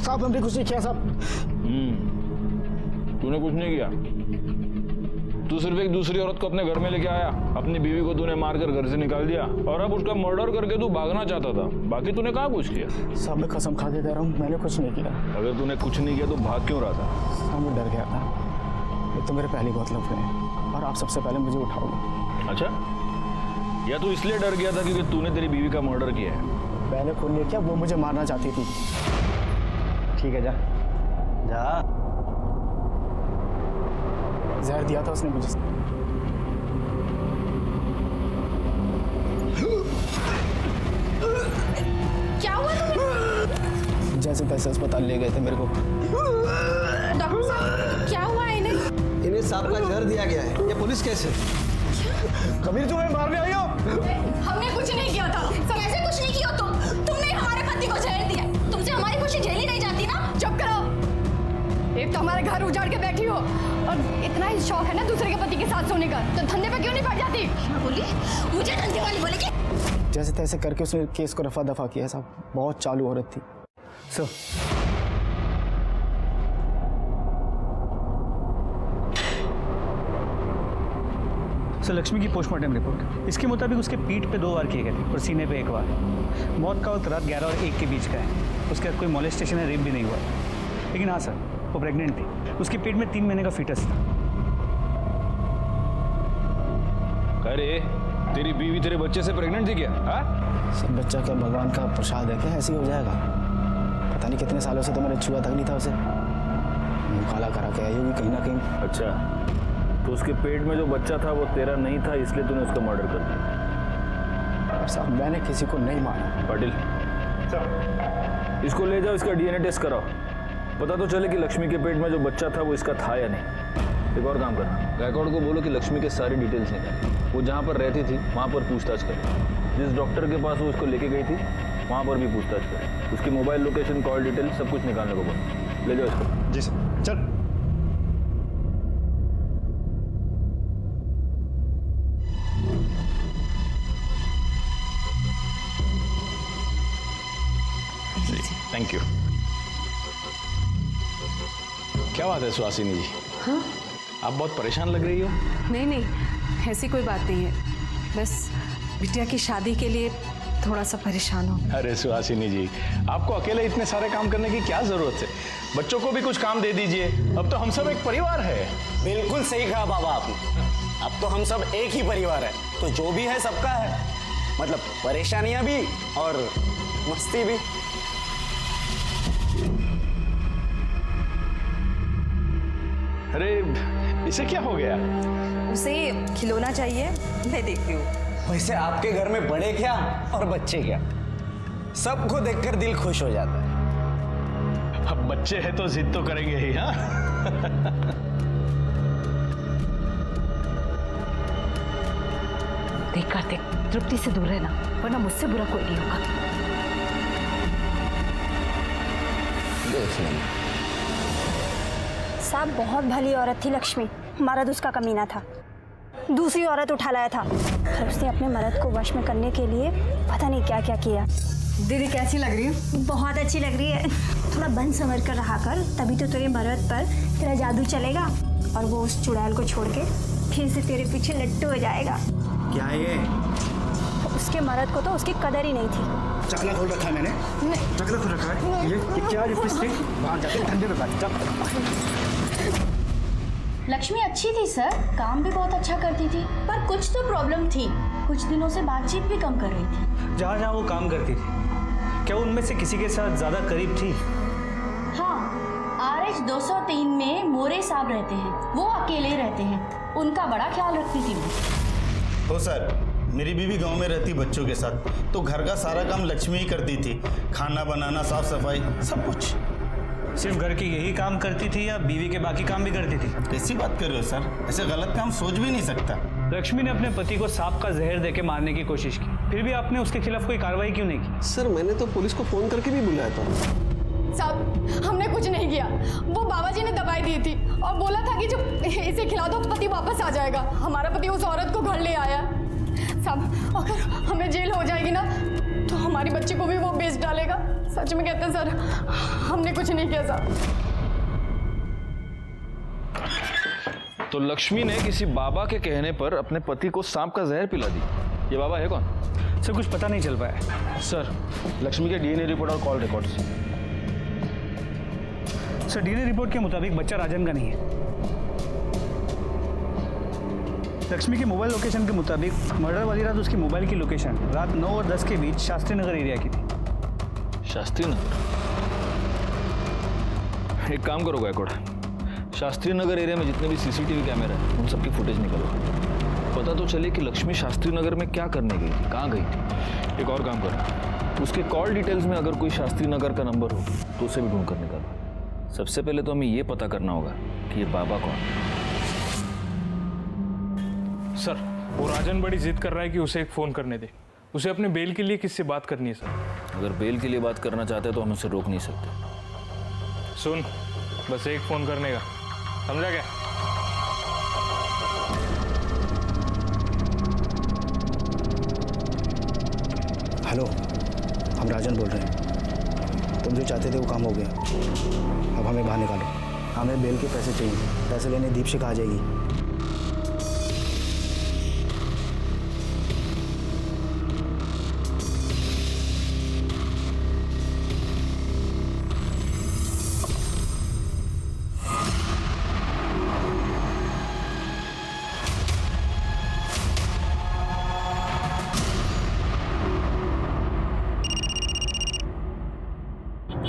साहब हमने कुछ नहीं किया साहब। तूने कुछ नहीं किया। तू सिर्फ एक दूसरी औरत को अपने घर में लेके आया, अपनी बीवी को तूने मारकर घर से निकाल दिया और अब उसका मर्डर करके तू भागना चाहता था। बाकी तूने कहाँ कुछ किया? साहब मैं कसम खा के कह रहा हूँ, मैंने कुछ नहीं किया। अगर तूने कुछ नहीं किया तो भाग क्यों रहा था? साहब मैं डर गया था। एक तो मेरे पहली बहुत लफड़े हैं और आप सबसे पहले मुझे उठाओगे। अच्छा, या तू इसलिए डर गया था क्योंकि तूने तेरी बीवी का मर्डर किया है? मैंने खून नहीं किया, वो मुझे मारना चाहती थी। ठीक है, जा जा। जहर दिया था उसने मुझे। क्या हुआ तुम्हें? जैसे तैसे अस्पताल ले गए थे मेरे को। डॉक्टर साहब क्या हुआ है इन्हें? इन्हें सांप का जहर दिया गया है। ये पुलिस केस है। कबीर तुम्हें मारने आई हो? हमने कुछ नहीं किया था सर, ऐसे कुछ नहीं किया। तुमने हमारे पति को जहर दिया। तुमसे हमारी खुशी झेली नहीं जाती ना? चुप करो। एक तो हमारे घर उजाड़ के बैठी हो और इतना ही शौक है ना दूसरे के पति के साथ सोने का, तो धंधे पे क्यों नहीं पड़ जाती? बोली मुझे धंधे वाली बोलेगी। जैसे तैसे करके उसने केस को रफा दफा किया साहब। बहुत चालू औरत थी। सर लक्ष्मी की पोस्टमार्टम रिपोर्ट इसके मुताबिक उसके पीठ पे 2 वार किए गए थे और सीने पे 1 वार। मौत का वक्त रात 11 और 1 के बीच का है। उसके बाद कोई मोलेस्टेशन या रेप भी नहीं हुआ। लेकिन हाँ सर, वो प्रेग्नेंट थी। उसके पेट में 3 महीने का फीटस था। अरे तेरी बीवी तेरे बच्चे से प्रेग्नेंट थी क्या? हाँ? सब बच्चा क्या भगवान का प्रसाद है क्या? ऐसे ही हो जाएगा? पता नहीं कितने सालों से तो मैंने छुआ तक नहीं था उसे। मुँह काला करा के आई होगी कहीं ना कहीं। अच्छा, तो उसके पेट में जो बच्चा था वो तेरा नहीं था, इसलिए तूने उसका मर्डर कर दिया। साहब मैंने किसी को नहीं मारा। पाटिल इसको ले जाओ, इसका डीएनए टेस्ट कराओ। पता तो चले कि लक्ष्मी के पेट में जो बच्चा था वो इसका था या नहीं। एक और काम करना, गायकवाड़ को बोलो कि लक्ष्मी के सारी डिटेल्स निकाले। वो जहाँ पर रहती थी वहाँ पर पूछताछ करे। जिस डॉक्टर के पास वो उसको लेके गई थी वहाँ पर भी पूछताछ करे। उसकी मोबाइल लोकेशन, कॉल डिटेल सब कुछ निकालने को बोलो। ले जाओ इसको। जी सर, चल। Thank you. क्या बात है सुहासिनी जी? हाँ? आप बहुत परेशान लग रही हो। नहीं नहीं, ऐसी कोई बात नहीं है। बस बिटिया की शादी के लिए थोड़ा सा परेशान हूँ। अरे सुहासिनी जी, आपको अकेले इतने सारे काम करने की क्या जरूरत है? बच्चों को भी कुछ काम दे दीजिए। अब तो हम सब एक परिवार है। बिल्कुल सही कहा बाबा आपने। अब तो हम सब एक ही परिवार है, तो जो भी है सबका है। मतलब परेशानियां भी और मस्ती भी। अरे इसे क्या हो गया? उसे खिलौना चाहिए, मैं देखती हूँ। वैसे आपके घर में बड़े क्या और बच्चे क्या, सबको देखकर दिल खुश हो जाता है। अब बच्चे हैं तो जिद तो करेंगे ही। हाँ देख कार्तिक, तृप्ति से दूर रहना, वरना मुझसे बुरा कोई नहीं होगा। देख लेंगे। साहब बहुत भली औरत थी लक्ष्मी। मर्द उसका कमीना था, दूसरी औरत उठा लाया था और उसने अपने मर्द को वश में करने के लिए पता नहीं क्या क्या किया। दीदी कैसी लग रही है? बहुत अच्छी लग रही है। थोड़ा बंद संवर कर रहा कर, तभी तो तेरे मर्द पर तेरा जादू चलेगा और वो उस चुड़ैल को छोड़ के फिर से तेरे पीछे लट्टू हो जाएगा। क्या है ये? उसके मर्द को तो उसकी कदर ही नहीं थी। चकला खोल रखा है मैंने। चकला खोल रखा है। ये क्या लिपस्टिक? वहाँ जाके ठंडे में बैठ जा। लक्ष्मी अच्छी थी सर, काम भी बहुत अच्छा करती थी, पर कुछ तो प्रॉब्लम थी। कुछ दिनों से बातचीत भी कम कर रही थी। जहाँ जहाँ वो काम करती थी, क्या उनमें से किसी के साथ ज्यादा करीब थी? हाँ, RH 203 में मोरे साहब रहते हैं, वो अकेले रहते हैं। उनका बड़ा ख्याल रखती थी वो। तो सर, मेरी बीवी गांव में रहती बच्चों के साथ, तो घर का सारा काम लक्ष्मी ही करती थी। खाना बनाना, साफ सफाई, सब कुछ। सिर्फ घर के यही काम करती थी या बीवी के बाकी काम भी करती थी? कैसी बात कर रहे हो सर? ऐसे गलत काम सोच भी नहीं सकता। लक्ष्मी ने अपने पति को सांप का जहर देके मारने की कोशिश की, फिर भी आपने उसके खिलाफ कोई कार्रवाई क्यों नहीं की? सर मैंने तो पुलिस को फोन करके भी बुलाया था। साहब हमने कुछ नहीं किया। वो बाबा जी ने दवाई दी थी और बोला था कि जो इसे खिला दो पति वापस आ जाएगा। हमारा पति उस औरत को घर ले आया। साहब अगर हमें जेल हो जाएगी ना तो तो हमारी बच्ची को भी वो बेच डालेगा। सच में कहते हैं सर, हमने कुछ नहीं किया साहब। तो लक्ष्मी ने किसी बाबा के कहने पर अपने पति को सांप का जहर पिला दी। ये बाबा है कौन? सर कुछ पता नहीं चल पाया। सर, लक्ष्मी के डीएनए रिपोर्ट और call records. Sir DNA report के मुताबिक बच्चा राजन का नहीं है। लक्ष्मी के मोबाइल लोकेशन के मुताबिक मर्डर वाली रात उसकी मोबाइल की लोकेशन रात 9 और 10 के बीच शास्त्री नगर एरिया की थी। शास्त्री नगर? एक काम करो गायकवाड़, शास्त्री नगर एरिया में जितने भी सीसीटीवी कैमरे हैं उन सबकी फुटेज निकालो। पता तो चले कि लक्ष्मी शास्त्री नगर में क्या करने गई थी, कहाँ गई थी। एक और काम करो, उसके कॉल डिटेल्स में अगर कोई शास्त्री नगर का नंबर हो तो उसे भी ढूंढ कर निकालो। सबसे पहले तो हमें ये पता करना होगा कि ये बाबा कौन है। सर, वो राजन बड़ी जिद कर रहा है कि उसे एक फ़ोन करने दे। उसे अपने बेल के लिए किससे बात करनी है सर? अगर बेल के लिए बात करना चाहते तो हम उसे रोक नहीं सकते। सुन, बस एक फ़ोन करने का, समझा क्या? हेलो, हम राजन बोल रहे हैं। तुम जो चाहते थे वो काम हो गया। अब हमें बाहर निकालो। हमें बेल के पैसे चाहिए। पैसे लेने दीपशिखा आ जाएगी।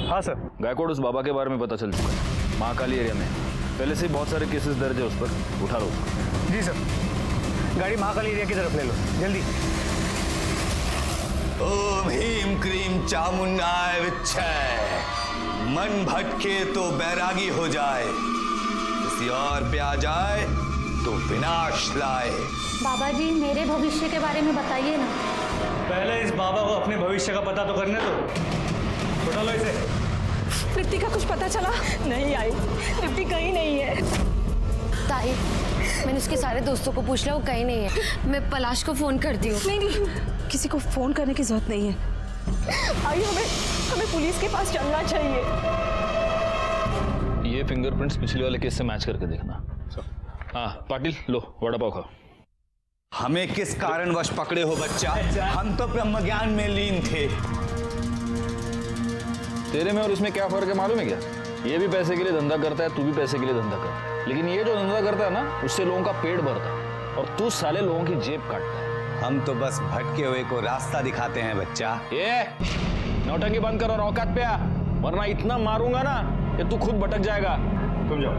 हाँ सर। गायकवाड़, उस बाबा के बारे में पता चल चुका है। महाकाली एरिया में पहले से ही बहुत सारे केसेस दर्ज है उस पर। उठा लो उसको। जी सर। गाड़ी महाकाली एरिया की तरफ ले लो, जल्दी। ओम ह्रीम क्रीम चामुंडाय विच्छय। मन भटके तो बैरागी हो जाए, किसी और पे आ जाए तो विनाश लाए। बाबा जी, मेरे भविष्य के बारे में बताइए ना। पहले इस बाबा को अपने भविष्य का पता तो करने दो। उठा लो इसे। तृप्ति का कुछ पता चला? नहीं आई, तृप्ति कहीं नहीं है। ताई, मैंने उसके सारे दोस्तों को पूछ लिया, वो कहीं नहीं है। मैं पलाश को फोन करती हूँ। नहीं नहीं, किसी को फोन करने की जरूरत नहीं है। आई, हमें पुलिस के पास चलना चाहिए। ये फिंगरप्रिंट्स पिछले वाले केस से मैच करके देखना। हाँ पाटिल, लो वड़ा पाव खाओ। हमें किस कारणवश पकड़े हो बच्चा? हम तो ब्रह्म ज्ञान में लीन थे। तेरे में और इसमें क्या फर्क है मालूम है क्या? ये भी पैसे के लिए धंधा करता है, तू भी पैसे के लिए धंधा कर। लेकिन ये जो धंधा करता है ना, उससे लोगों का पेट भरता है और तू साले लोगों की जेब काटता है। हम तो बस भटके हुए को रास्ता दिखाते हैं बच्चा। ये नौटंकी बंद कर और औकात पे आ, वरना इतना मारूंगा ना कि तू खुद भटक जाएगा। तुम जाओ।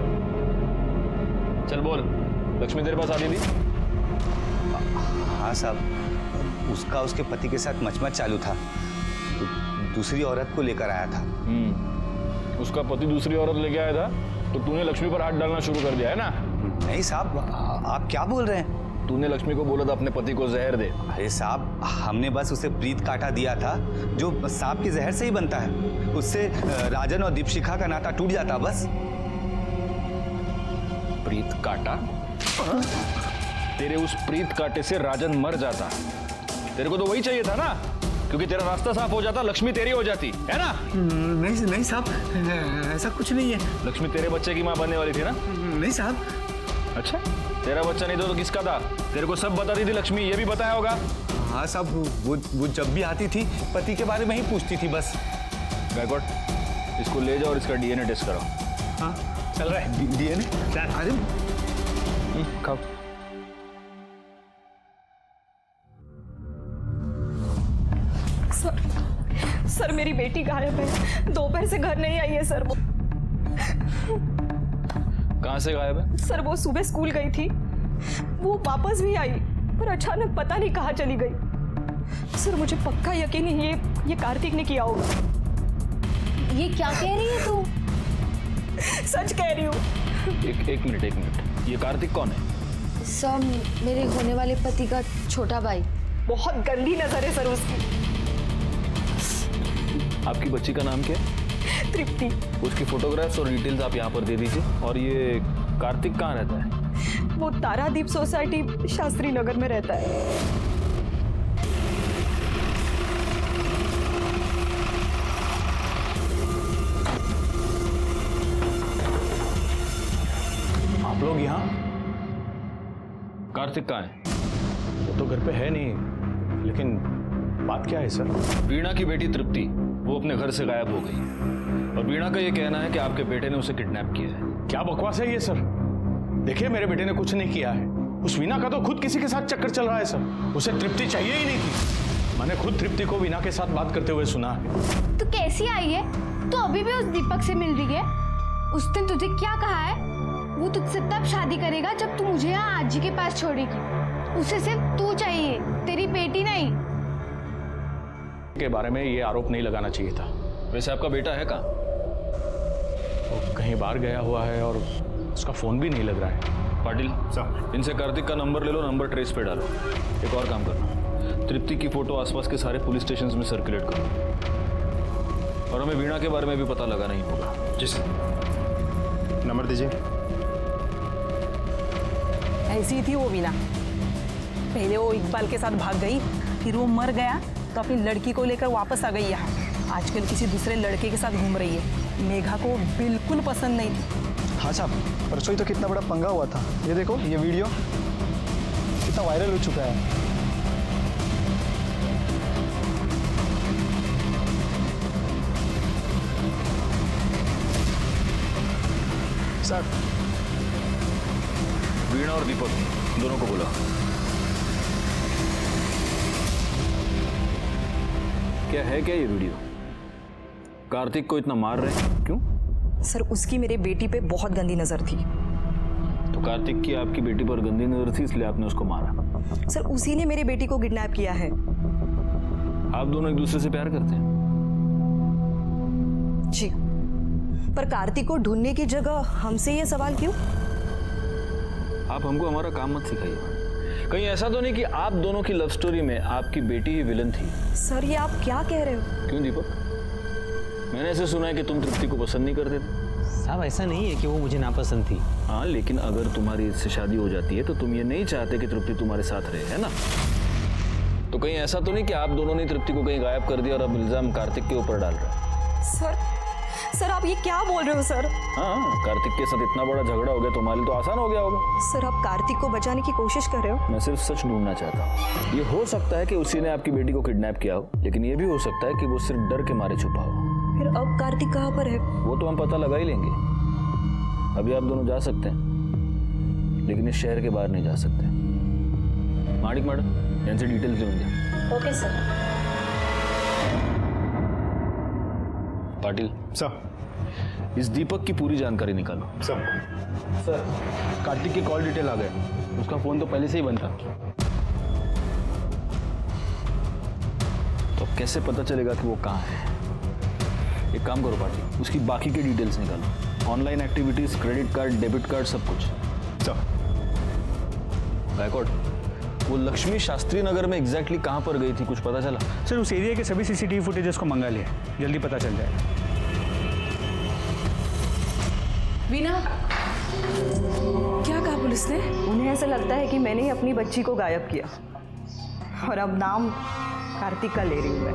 चल बोल, लक्ष्मी तेरे पास आती थी? हाँ साहब, उसका उसके पति के साथ मचमच चालू था। दूसरी औरत को लेकर आया था। उसका पति दूसरी औरत लेके आया था तो तूने लक्ष्मी पर हाथ डालना शुरू कर दिया है ना? नहीं साहब, आप क्या बोल रहे हैं? तूने लक्ष्मी को बोला था अपने पति को जहर दे। अरे साहब, हमने बस उसे प्रीत काटा दिया था, जो सांप के जहर से ही बनता है। उससे राजन और दीपशिखा का नाता टूट जाता बस। प्रीत काटा? तेरे उस प्रीत काटे से राजन मर जाता। तेरे को तो वही चाहिए था ना, क्योंकि तेरा रास्ता साफ हो जाता, लक्ष्मी तेरी हो जाती है ना? नहीं साहब, ऐसा कुछ नहीं है। लक्ष्मी तेरे बच्चे की माँ बनने वाली थी ना? नहीं साहब। अच्छा, तेरा बच्चा नहीं तो किसका था? तेरे को सब बताती थी लक्ष्मी, ये भी बताया होगा। हाँ साहब, वो जब भी आती थी पति के बारे में ही पूछती थी बस। गायकवाड़, इसको ले जाओ और इसका डीएनए टेस्ट कराओ। हाँ चल रहा है। डीएनए? अरे खाओ। सर, मेरी बेटी गायब है। दोपहर से घर नहीं आई है सर। वो कहाँ से गायब है? सर, वो सुबह स्कूल गई थी, वो वापस भी आई, पर अचानक पता नहीं कहाँ चली गई। सर, मुझे पक्का यकीन है ये कार्तिक ने किया होगा। ये क्या कह रही है तू? सच कह रही हूँ। एक मिनट, ये कार्तिक कौन है? सर, मेरे होने वाले पति का छोटा भाई। बहुत गंदी नजर है सर उसकी। आपकी बच्ची का नाम क्या है? तृप्ति। उसकी फोटोग्राफ्स और डिटेल्स आप यहाँ पर दे दीजिए। और ये कार्तिक कहाँ रहता है? वो तारादीप सोसाइटी शास्त्री नगर में रहता है। कार्तिक कहाँ है? वो तो घर पे है नहीं, लेकिन बात क्या है सर? वीणा की बेटी तृप्ति वो अपने घर से गायब हो गई और वीणा का ये कहना है कि आपके बेटे ने उसे किडनैप किया है। क्या बकवास है ये सर? देखिए मेरे बेटे ने कुछ नहीं किया है। उस वीणा का तो खुद किसी के साथ चक्कर चल रहा है सर। उसे तृप्ति चाहिए ही नहीं थी। मैंने खुद तृप्ति को वीणा के साथ बात करते हुए सुना है। तो कैसी आई है? तो अभी भी उस दीपक से मिल रही है? उस दिन तुझे क्या कहा है? वो तुझसे तब शादी करेगा जब तू मुझे यहाँ आजी के पास छोड़ेगी। उसे सिर्फ तू चाहिए, तेरी बेटी नहीं। के बारे में ये आरोप नहीं लगाना चाहिए था। वैसे आपका बेटा है कहाँ? वो कहीं बाहर गया हुआ है और उसका फोन भी नहीं लग रहा है। पाटिल सर, इनसे कार्तिक का नंबर ले लो, नंबर ट्रेस पे डालो। एक और काम करना, तृप्ति की फोटो आसपास के सारे पुलिस स्टेशंस में सर्कुलेट करो और हमें वीणा के बारे में भी पता लगाना ही होगा। जी सर। नंबर दीजिए। ऐसी थी वो वीणा। पहले वो इकबाल के साथ भाग गई, फिर वो मर गया तो अपनी लड़की को लेकर वापस आ गई यहाँ। आजकल किसी दूसरे लड़के के साथ घूम रही है। मेघा को बिल्कुल पसंद नहीं थी। हाँ साहब, परसों ही तो कितना बड़ा पंगा हुआ था। ये देखो, ये वीडियो कितना वायरल हो चुका है। सर, वीणा और दीपक दोनों को बुला। क्या है क्या ये वीडियो? कार्तिक को इतना मार रहे हैं क्यों? सर उसकी मेरे बेटी पे बहुत गंदी नजर थी। तो कार्तिक की आपकी बेटी पर गंदी नजर थी इसलिए आपने उसको मारा? सर उसी ने मेरे बेटी को किडनैप किया है। आप दोनों एक दूसरे से प्यार करते हैं? जी, पर कार्तिक को ढूंढने की जगह हमसे ये सवाल क्यों? आप हमको हमारा काम मत सिखाइए। कहीं ऐसा तो नहीं कि आप दोनों की लव स्टोरी में आपकी बेटी ही विलन थी? सर ये आप क्या कह रहे हो? क्यों दीपक, मैंने ऐसे सुना है कि तुम तृप्ति को पसंद नहीं करते थे। साहब ऐसा नहीं है कि वो मुझे नापसंद थी। हाँ, लेकिन अगर तुम्हारी इससे शादी हो जाती है तो तुम ये नहीं चाहते कि तृप्ति तुम्हारे साथ रहे, है ना? तो कहीं ऐसा तो नहीं कि आप दोनों ने तृप्ति को कहीं गायब कर दिया और अब इल्जाम कार्तिक के ऊपर डाल रहे हैं? सर आप ये क्या बोल रहे हो सर? हाँ, कार्तिक के साथ इतना बड़ा झगड़ा हो गया, तुम्हारे लिए तो आसान हो गया होगा। सर आप कार्तिक को बचाने की कोशिश कर रहे हो? मैं सिर्फ सच ढूंढना चाहता हूँ। ये हो सकता है कि उसी ने आपकी बेटी को किडनैप किया हो, लेकिन ये भी हो सकता है कि वो सिर्फ डर के मारे छुपा हो। फिर अब कार्तिक कहाँ पर है? वो तो हम पता लगा ही लेंगे। अभी आप दोनों जा सकते हैं, लेकिन इस शहर के बाहर नहीं जा सकते। माणिक मैडम, यहाँ से डिटेल्स लेंगे। Okay sir. पाटिल सर, इस दीपक की पूरी जानकारी निकालो। सर कार्तिक के कॉल डिटेल आ गए। उसका फोन तो पहले से ही बंद था। तो अब कैसे पता चलेगा कि वो कहाँ है? एक काम करो पाटिल, उसकी बाकी के डिटेल्स निकालो। Online activities, credit card, debit card, सब कुछ। सर। बैकवर्ड, वो लक्ष्मी शास्त्री नगर में एग्जैक्टली कहाँ पर गई थी, कुछ पता चला? सर उस एरिया के सभी सीसीटीवी फुटेजेस को मंगा लिया, जल्दी पता चल जाएगा। वीणा, क्या कहा पुलिस ने? उन्हें ऐसा लगता है कि मैंने ही अपनी बच्ची को गायब किया और अब नाम कार्तिक का ले रही हूँ मैं।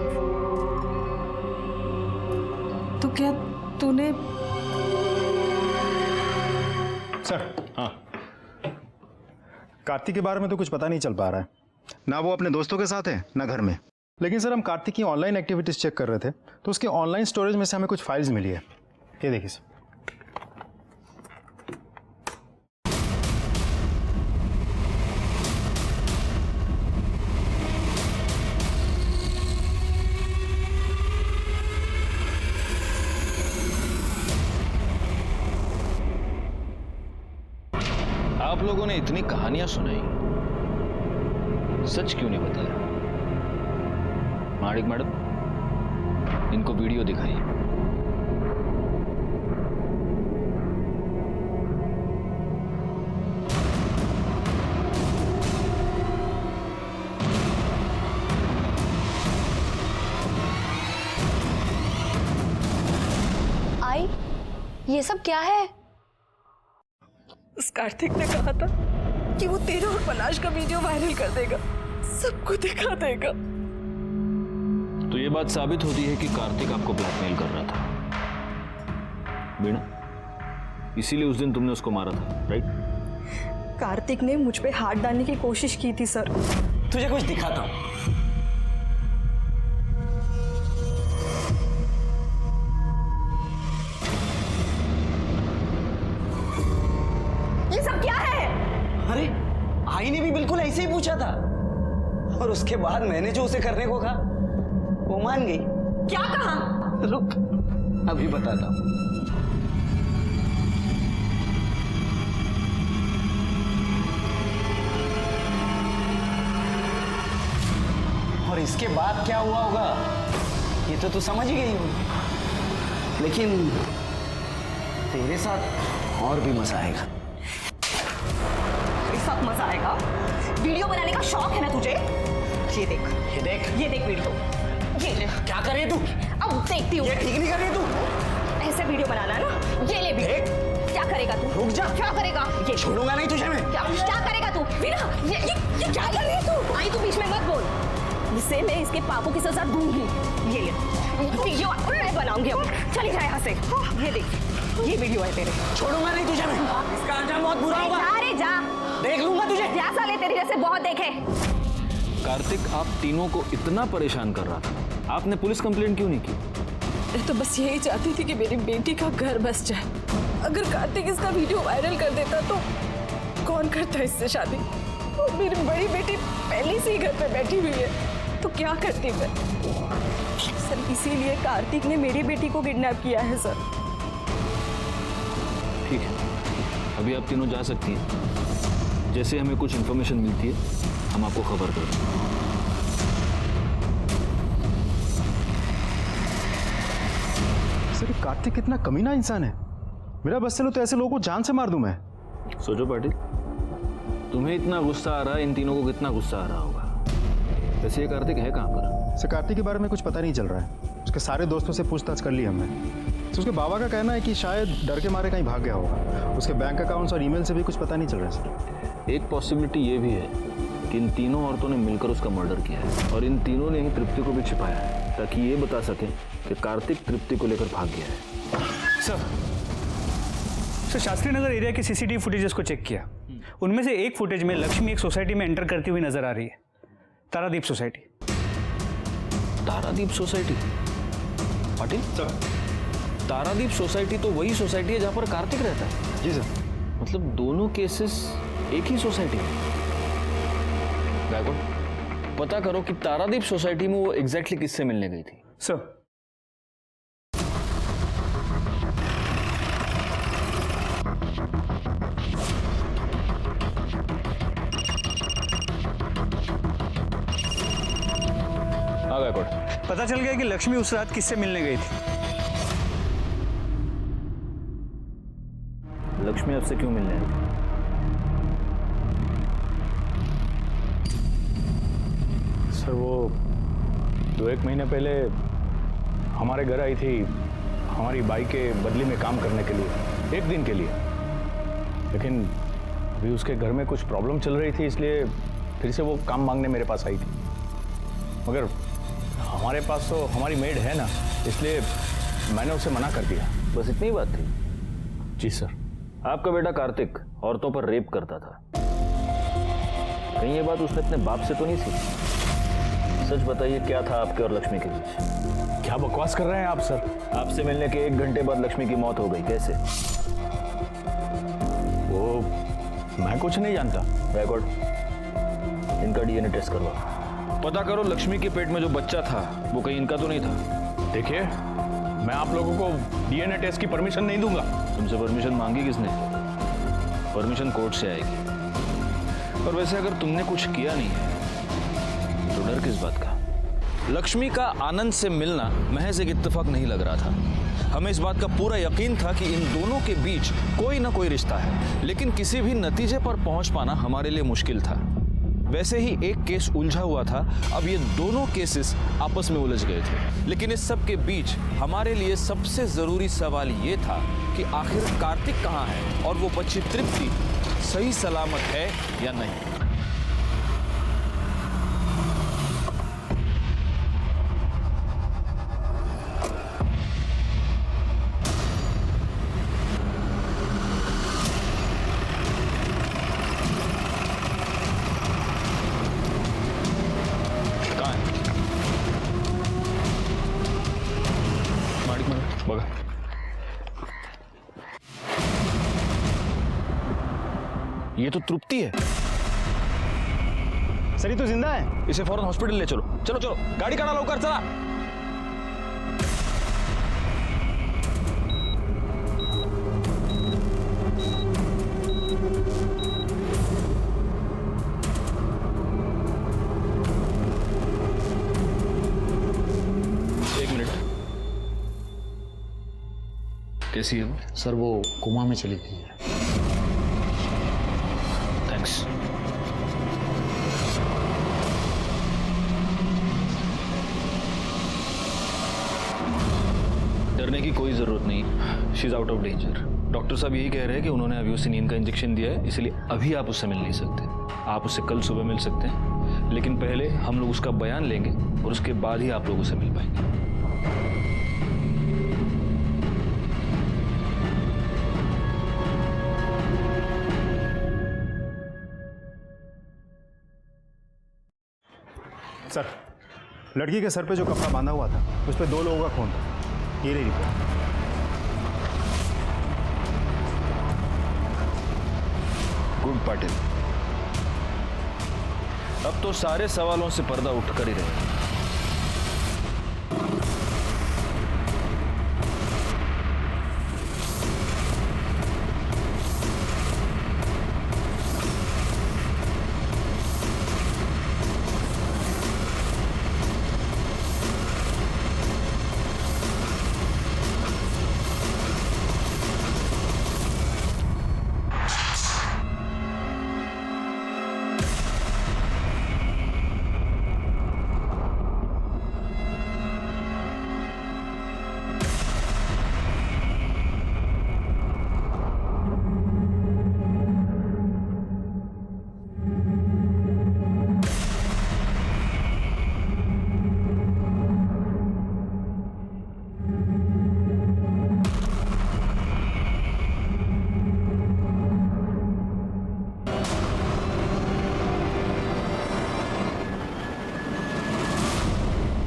तो क्या तूने? सर, हाँ, कार्तिक के बारे में तो कुछ पता नहीं चल पा रहा है। ना वो अपने दोस्तों के साथ है, ना घर में। लेकिन सर हम कार्तिक की ऑनलाइन एक्टिविटीज चेक कर रहे थे तो उसके ऑनलाइन स्टोरेज में से हमें कुछ फाइल्स मिली है। ये देखिए सर। आप लोगों ने इतनी कहानियां सुनाई, सच क्यों नहीं बताया? माणिक मैडम, इनको वीडियो दिखाइए। आई, ये सब क्या है? उस कार्तिक ने कहा था कि वो तेरा और पलाश का वीडियो वायरल कर देगा, सबको दिखा देगा। तो ये बात साबित होती है कि कार्तिक आपको ब्लैकमेल कर रहा था, वीणा। इसीलिए उस दिन तुमने उसको मारा था, राइट? कार्तिक ने मुझ पे हाथ डालने की कोशिश की थी सर। तुझे कुछ दिखाता हूं। ये सब क्या है? अरे आई ने भी बिल्कुल ऐसे ही पूछा था, और उसके बाद मैंने जो उसे करने को कहा वो मान गई। क्या कहा? रुक अभी बताता हूं। और इसके बाद क्या हुआ होगा ये तो तू समझ ही गई होगी, लेकिन तेरे साथ और भी मजा आएगा। इस वक्त मजा आएगा? वीडियो बनाने का शौक है ना तुझे? ये देख, ये देख, ये देख वीडियो। ये ले। क्या कर रही है तू? अब देखती हूँ। ये ठीक नहीं कर रही है तू। ऐसे वीडियो बनाना ना, ये ले वीडियो। क्या करेगा तू? रुक जा। क्या करेगा? ये छोड़ूंगा नहीं तुझे मैं। क्या करेगा तू? वीना, ये क्या कर रही है तू? आई तू बीच में मत बोल। इसे मैं इसके पापों की सजा दूंगी। ये ले वीडियो मैं बनाऊंगी अब। चली जा यहाँ से। ये देख, ये वीडियो है तेरे। छोड़ूंगा नहीं तुझे मैं। इसका अंजाम बहुत बुरा होगा। जा रे जा, देख लूंगा तुझे। जा साले, तेरी जैसे बहुत देखे। कार्तिक आप तीनों को इतना परेशान कर रहा था, आपने पुलिस कंप्लेंट क्यों नहीं की? मैं तो बस यही चाहती थी कि मेरी बेटी का घर बस जाए। अगर कार्तिक इसका वीडियो वायरल कर देता तो कौन करता इससे शादी? और मेरी बड़ी बेटी पहले से ही घर पे बैठी हुई है, तो क्या करती मैं? सर इसीलिए कार्तिक ने मेरी बेटी को किडनैप किया है सर। ठीक है, अभी आप तीनों जा सकती हैं। जैसे हमें कुछ इन्फॉर्मेशन मिलती है हम आपको खबर कर देंगे। सर कार्तिक कितना कमीना इंसान है। मेरा बस चलो तो ऐसे लोगों को जान से मार दूं मैं। सोचो पाटिल, तुम्हें इतना गुस्सा आ रहा है, इन तीनों को कितना गुस्सा आ रहा होगा। वैसे ये कार्तिक है कहाँ पर? सर कार्तिक के बारे में कुछ पता नहीं चल रहा है। उसके सारे दोस्तों से पूछताछ कर ली हमने। तो उसके बाबा का कहना है कि शायद डर के मारे कहीं भाग गया होगा। उसके बैंक अकाउंट्स और ईमेल से भी कुछ पता नहीं चल रहा है सर। एक पॉसिबिलिटी ये भी है कि इन तीनों औरतों ने मिलकर उसका मर्डर किया है, और इन तीनों ने ही तृप्ति को भी छिपाया है, ताकि ये बता सकें कि कार्तिक तृप्ति को लेकर भाग गया है। सर शास्त्री नगर एरिया के सीसीटीवी फुटेजेस को चेक किया। उनमें से एक फुटेज में लक्ष्मी एक सोसाइटी में एंटर करती हुई नजर आ रही है, Taradeep society. Taradeep society? Patil sir, Taradeep society तो वही सोसाइटी है जहां पर कार्तिक रहता है। जी सर। मतलब दोनों केसेस एक ही सोसाइटी में। गायकवाड़, पता करो कि तारादीप सोसाइटी में वो एग्जैक्टली किससे मिलने गई थी। सर पता चल गया कि लक्ष्मी उस रात किससे मिलने गई थी। लक्ष्मी आपसे क्यों मिलने आई? सर वो 2-1 महीने पहले हमारे घर आई थी हमारी बाई के बदले में काम करने के लिए, 1 दिन के लिए। लेकिन अभी उसके घर में कुछ प्रॉब्लम चल रही थी, इसलिए फिर से वो काम मांगने मेरे पास आई थी। मगर हमारे पास तो हमारी मेड है ना, इसलिए मैंने उसे मना कर दिया। बस इतनी बात थी? जी सर। आपका बेटा कार्तिक औरतों पर रेप करता था, कहीं ये बात उसने अपने बाप से तो नहीं सीखी? सच बताइए, क्या था आपके और लक्ष्मी के बीच? क्या बकवास कर रहे हैं आप सर? आपसे मिलने के 1 घंटे बाद लक्ष्मी की मौत हो गई, कैसे? वो मैं कुछ नहीं जानता। रिकॉर्ड, इनका डीएनए टेस्ट करवा, पता करो लक्ष्मी के पेट में जो बच्चा था वो कहीं इनका तो नहीं था। देखिए, मैं आप लोगों को डीएनए टेस्ट की परमिशन नहीं दूंगा। तुमसे परमिशन मांगी किसने? परमिशन कोर्ट से आएगी। और वैसे अगर तुमने कुछ किया नहीं है तो डर किस बात का? लक्ष्मी का आनंद से मिलना महज एक इत्तेफाक नहीं लग रहा था। हमें इस बात का पूरा यकीन था कि इन दोनों के बीच कोई ना कोई रिश्ता है, लेकिन किसी भी नतीजे पर पहुंच पाना हमारे लिए मुश्किल था। वैसे ही एक केस उलझा हुआ था, अब ये दोनों केसेस आपस में उलझ गए थे। लेकिन इस सब के बीच हमारे लिए सबसे जरूरी सवाल ये था कि आखिर कार्तिक कहाँ है और वो बच्ची तृप्ति सही सलामत है या नहीं। ये तो तृप्ति है। सर ये तो जिंदा है। इसे फौरन हॉस्पिटल ले चलो। चलो चलो, गाड़ी काढ़ा लवकर, चला। एक मिनट, कैसी है वो? सर वो कोमा में चली गई है। थैंक्स। डरने की कोई जरूरत नहीं, she is out of danger. Doctor साहब यही कह रहे हैं कि उन्होंने अभी उसे नींद का इंजेक्शन दिया है, इसलिए अभी आप उससे मिल नहीं सकते। आप उससे कल सुबह मिल सकते हैं, लेकिन पहले हम लोग उसका बयान लेंगे और उसके बाद ही आप लोग उसे मिल पाएंगे। सर लड़की के सर पे जो कपड़ा बांधा हुआ था उस पर 2 लोगों का खून था। ये रही रिपोर्ट। गुड पाटिल, अब तो सारे सवालों से पर्दा उठकर ही रहेगा।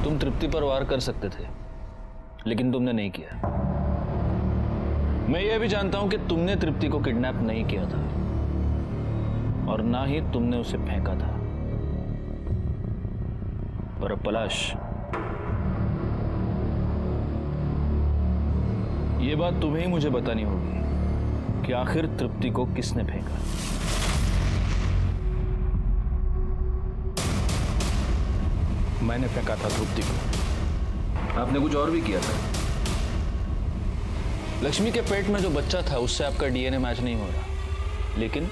तुम तृप्ति पर वार कर सकते थे, लेकिन तुमने नहीं किया। मैं यह भी जानता हूं कि तुमने तृप्ति को किडनैप नहीं किया था और ना ही तुमने उसे फेंका था। पर अब पलाश, यह बात तुम्हें ही मुझे बतानी होगी कि आखिर तृप्ति को किसने फेंका। मैंने फेंका था तृप्ति को। आपने कुछ और भी किया था। लक्ष्मी के पेट में जो बच्चा था उससे आपका डीएनए मैच नहीं हो रहा, लेकिन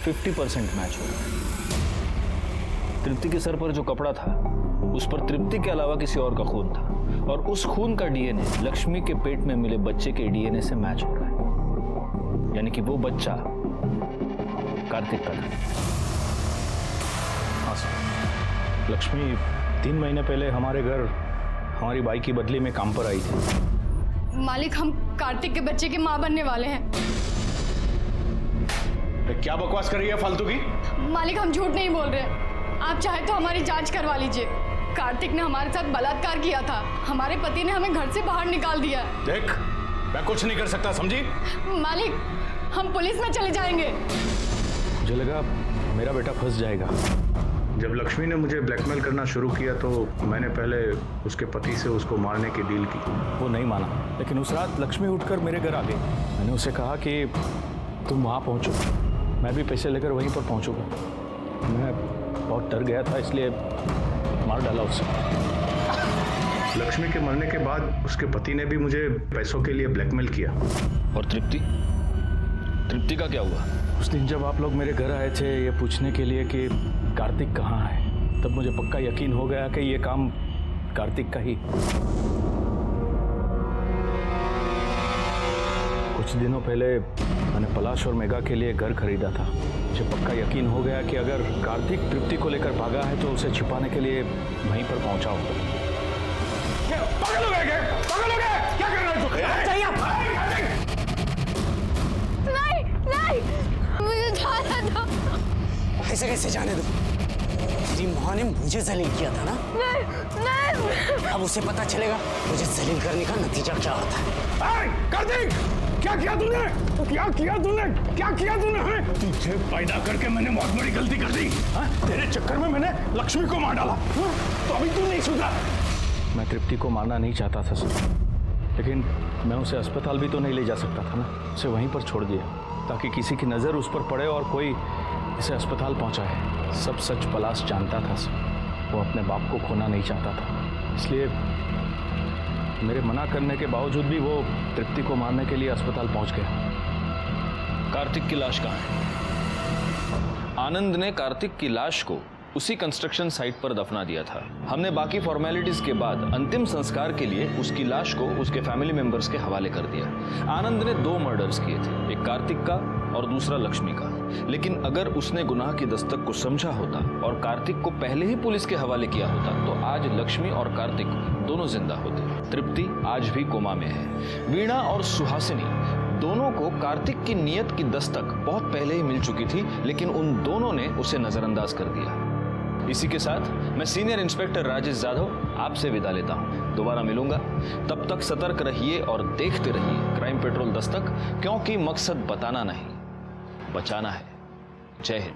50% मैच हो रहा है। तृप्ति के सर पर जो कपड़ा था उस पर तृप्ति के अलावा किसी और का खून था, और उस खून का डीएनए लक्ष्मी के पेट में मिले बच्चे के डीएनए से मैच हो रहा है। यानी कि वो बच्चा कार्तिक का था। हाँ सर, लक्ष्मी 3 महीने पहले हमारे घर हमारी बाई की बदली में काम पर आई थी। मालिक, हम कार्तिक के बच्चे की माँ बनने वाले हैं। क्या बकवास कर रही है फालतू की? मालिक, हम झूठ नहीं बोल रहे। आप चाहे तो हमारी जांच करवा लीजिए। कार्तिक ने हमारे साथ बलात्कार किया था। हमारे पति ने हमें घर से बाहर निकाल दिया। देख, मैं कुछ नहीं कर सकता, समझी? मालिक, हम पुलिस में चले जाएंगे। मुझे लगा मेरा बेटा फंस जाएगा। जब लक्ष्मी ने मुझे ब्लैकमेल करना शुरू किया तो मैंने पहले उसके पति से उसको मारने की डील की। वो नहीं माना, लेकिन उस रात लक्ष्मी उठकर मेरे घर आ गई। मैंने उसे कहा कि तुम वहाँ पहुँचो, मैं भी पैसे लेकर वहीं पर पहुँचूंगा। मैं बहुत डर गया था, इसलिए मार डाला उसे। लक्ष्मी के मरने के बाद उसके पति ने भी मुझे पैसों के लिए ब्लैकमेल किया। और तृप्ति का क्या हुआ? उस दिन जब आप लोग मेरे घर आए थे ये पूछने के लिए कि कार्तिक कहाँ है, तब मुझे पक्का यकीन हो गया कि ये काम कार्तिक का ही। कुछ दिनों पहले मैंने पलाश और मेघा के लिए घर खरीदा था। मुझे पक्का यकीन हो गया कि अगर कार्तिक तृप्ति को लेकर भागा है तो उसे छिपाने के लिए वहीं पर पहुंचा होगा। पागल हो गए? पागल हो गए? क्या कर रहे हो? चाहिए आप? नहीं, नहीं, मुझे जाने दो। ऐसे कैसे जाने दो? तेरी माँ ने मुझे जलील किया था ना? नहीं, नहीं। अब उसे पता चलेगा मुझे जलील करने का नतीजा क्या होता है। कार्तिक! क्या किया तूने? क्या किया तूने? क्या किया तूने? हैं? तुझे पैदा करके मैंने बहुत बड़ी गलती कर दी। हाँ? तेरे चक्कर में मैंने लक्ष्मी को मार डाला। हाँ? तो अभी तू नहीं सुधरा। मैं तृप्ति को मारना नहीं चाहता था सर, लेकिन मैं उसे अस्पताल भी तो नहीं ले जा सकता था ना। उसे वहीं पर छोड़ दिया ताकि किसी की नज़र उस पर पड़े और कोई इसे अस्पताल पहुंचाए। सब सच पलाश जानता था सर, वो अपने बाप को खोना नहीं चाहता था, इसलिए मेरे मना करने के बावजूद भी वो तृप्ति को मारने के लिए अस्पताल पहुंच गया। कार्तिक की लाश कहाँ है? आनंद ने कार्तिक की लाश को उसी कंस्ट्रक्शन साइट पर दफना दिया था। हमने बाकी फॉर्मेलिटीज के बाद अंतिम संस्कार के लिए उसकी लाश को उसके फैमिली मेंबर्स के हवाले कर दिया। आनंद ने 2 मर्डर्स किए थे, एक कार्तिक का और दूसरा लक्ष्मी का। लेकिन अगर उसने गुनाह की दस्तक को समझा होता और कार्तिक को पहले ही पुलिस के हवाले किया होता तो आज लक्ष्मी और कार्तिक दोनों जिंदा होते। तृप्ति आज भी कोमा में है। वीणा और सुहासिनी दोनों को कार्तिक की नियत की दस्तक बहुत पहले ही मिल चुकी थी, लेकिन उन दोनों ने उसे नजरअंदाज कर दिया। इसी के साथ मैं सीनियर इंस्पेक्टर राजेश जाधव आपसे विदा लेता हूं। दोबारा मिलूंगा, तब तक सतर्क रहिए और देखते रहिए क्राइम पेट्रोल दस्तक, क्योंकि मकसद बताना नहीं, बचाना है। जय हिंद।